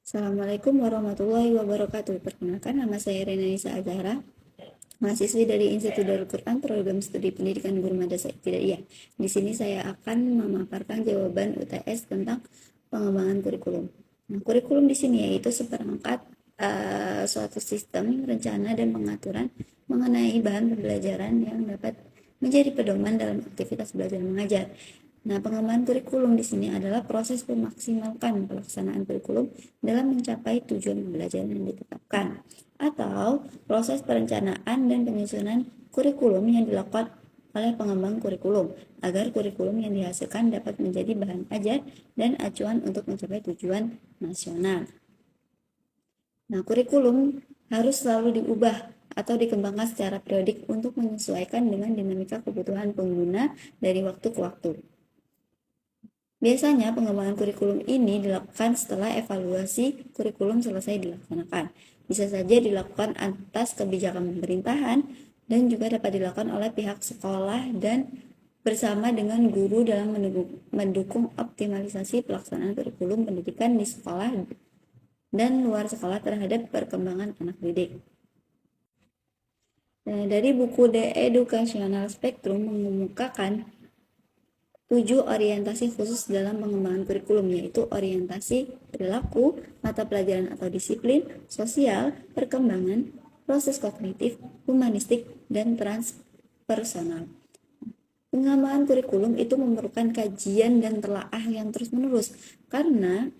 Assalamualaikum warahmatullahi wabarakatuh. Perkenalkan, nama saya Rena Nisa Azhara, mahasiswi dari Institut Darul Quran, program studi pendidikan guru madrasah ibtidaiyah. Di sini saya akan memaparkan jawaban UTS tentang pengembangan kurikulum. Nah, kurikulum di sini yaitu seperangkat suatu sistem, rencana, dan pengaturan mengenai bahan pembelajaran yang dapat menjadi pedoman dalam aktivitas belajar mengajar. Nah, pengembangan kurikulum di sini adalah proses memaksimalkan pelaksanaan kurikulum dalam mencapai tujuan pembelajaran yang ditetapkan, atau proses perencanaan dan penyusunan kurikulum yang dilakukan oleh pengembang kurikulum agar kurikulum yang dihasilkan dapat menjadi bahan ajar dan acuan untuk mencapai tujuan nasional. Nah, kurikulum harus selalu diubah atau dikembangkan secara periodik untuk menyesuaikan dengan dinamika kebutuhan pengguna dari waktu ke waktu. Biasanya pengembangan kurikulum ini dilakukan setelah evaluasi kurikulum selesai dilaksanakan. Bisa saja dilakukan atas kebijakan pemerintahan dan juga dapat dilakukan oleh pihak sekolah dan bersama dengan guru dalam mendukung optimalisasi pelaksanaan kurikulum pendidikan di sekolah dan luar sekolah terhadap perkembangan anak didik. Nah, dari buku The Educational Spectrum mengemukakan 7 orientasi khusus dalam pengembangan kurikulum, yaitu orientasi perilaku, mata pelajaran atau disiplin, sosial, perkembangan, proses kognitif, humanistik, dan transpersonal. Pengembangan kurikulum itu memerlukan kajian dan telaah yang terus-menerus karena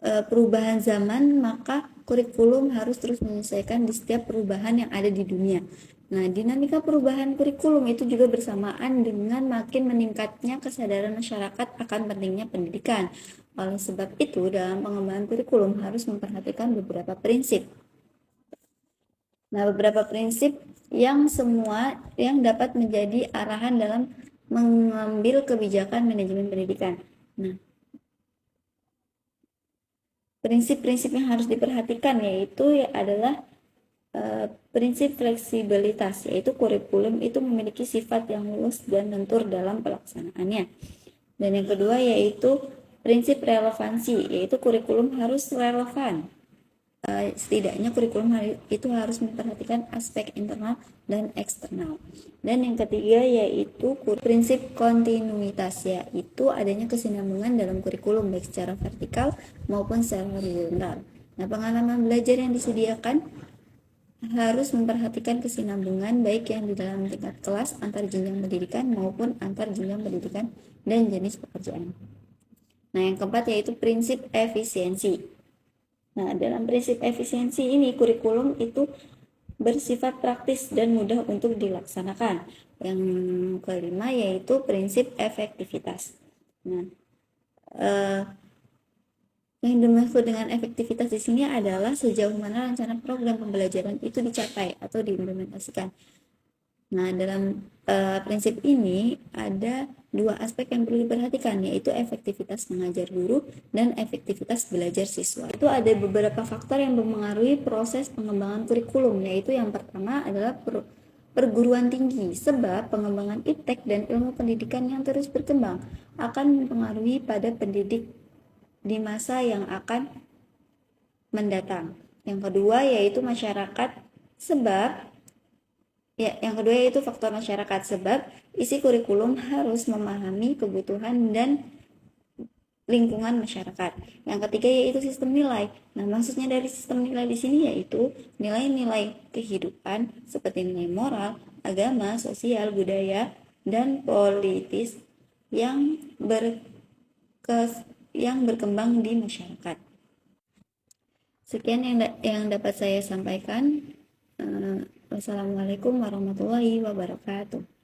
perubahan zaman, maka kurikulum harus terus menyesuaikan di setiap perubahan yang ada di dunia. Nah, dinamika perubahan kurikulum itu juga bersamaan dengan makin meningkatnya kesadaran masyarakat akan pentingnya pendidikan. Oleh sebab itu, dalam pengembangan kurikulum harus memperhatikan beberapa prinsip. Nah, beberapa prinsip yang dapat menjadi arahan dalam mengambil kebijakan manajemen pendidikan. Nah, prinsip-prinsip yang harus diperhatikan yaitu adalah prinsip fleksibilitas, yaitu kurikulum itu memiliki sifat yang luas dan lentur dalam pelaksanaannya. Dan yang kedua yaitu prinsip relevansi, yaitu kurikulum harus relevan. Setidaknya kurikulum itu harus memperhatikan aspek internal dan eksternal. Dan yang ketiga yaitu prinsip kontinuitas, yaitu adanya kesinambungan dalam kurikulum baik secara vertikal maupun secara horizontal. Nah, pengalaman belajar yang disediakan harus memperhatikan kesinambungan baik yang di dalam tingkat kelas, antar jenjang pendidikan maupun antar jenjang pendidikan dan jenis pekerjaan. Nah, yang keempat yaitu prinsip efisiensi. Nah, dalam prinsip efisiensi ini kurikulum itu bersifat praktis dan mudah untuk dilaksanakan. Yang kelima yaitu prinsip efektivitas. Nah, yang dimaksud dengan efektivitas di sini adalah sejauh mana rencana program pembelajaran itu dicapai atau diimplementasikan. Nah, dalam prinsip ini ada dua aspek yang perlu diperhatikan, yaitu efektivitas mengajar guru dan efektivitas belajar siswa. Itu ada beberapa faktor yang mempengaruhi proses pengembangan kurikulum, yaitu yang pertama adalah perguruan tinggi, sebab pengembangan iptek dan ilmu pendidikan yang terus berkembang akan mempengaruhi pada pendidik di masa yang akan mendatang. Yang kedua yaitu masyarakat, yang kedua yaitu faktor masyarakat, sebab isi kurikulum harus memahami kebutuhan dan lingkungan masyarakat. Yang ketiga yaitu sistem nilai. Nah, maksudnya dari sistem nilai di sini yaitu nilai-nilai kehidupan seperti nilai moral, agama, sosial, budaya, dan politis yang berkembang di masyarakat. Sekian yang dapat saya sampaikan. Wassalamualaikum warahmatullahi wabarakatuh.